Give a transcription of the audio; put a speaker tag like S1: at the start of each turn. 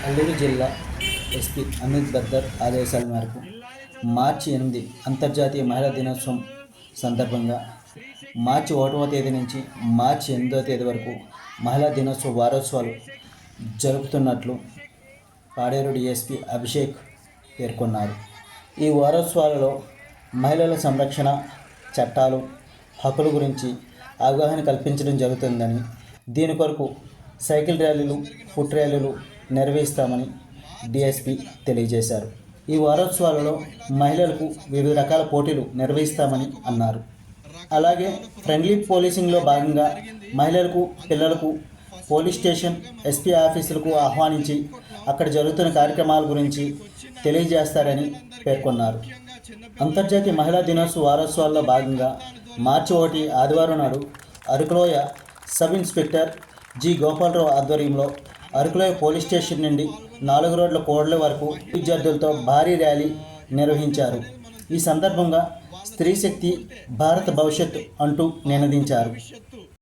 S1: అల్లూరు జిల్లా ఎస్పీ అమిత్ బర్దర్ ఆదేశాల మేరకు మార్చి 8 అంతర్జాతీయ మహిళా దినోత్సవం సందర్భంగా మార్చి 1వ తేదీ నుంచి మార్చి 8వ తేదీ వరకు మహిళా దినోత్సవ వారోత్సవాలు జరుపుతున్నట్లు పాడేరు డిఎస్పీ అభిషేక్ పేర్కొన్నారు. ఈ వారోత్సవాలలో మహిళల సంరక్షణ, చట్టాలు, హక్కుల గురించి అవగాహన కల్పించడం జరుగుతుందని, దీని కొరకు సైకిల్ ర్యాలీలు, ఫుట్ ర్యాలీలు నిర్వహిస్తామని డిఎస్పీ తెలియజేశారు. ఈ వారోత్సవాలలో మహిళలకు వివిధ రకాల పోటీలు నిర్వహిస్తామని అన్నారు. అలాగే ఫ్రెండ్లీ పోలీసింగ్లో భాగంగా మహిళలకు, పిల్లలకు పోలీస్ స్టేషన్, ఎస్పీ ఆఫీసులకు ఆహ్వానించి అక్కడ జరుగుతున్న కార్యక్రమాల గురించి తెలియజేస్తారని పేర్కొన్నారు. అంతర్జాతీయ మహిళా దినోత్సవ వారోత్సవాల్లో భాగంగా మార్చి 1 ఆదివారం నాడు అరకులోయ సబ్ ఇన్స్పెక్టర్ జి గోపాలరావు ఆధ్వర్యంలో అరకులోయ పోలీస్ స్టేషన్ నుండి 4 రోడ్ల కోడల వరకు విద్యార్థులతో భారీ ర్యాలీ నిర్వహించారు. ఈ సందర్భంగా స్త్రీ శక్తి భారత భవిష్యత్తు అంటూ నినదించారు.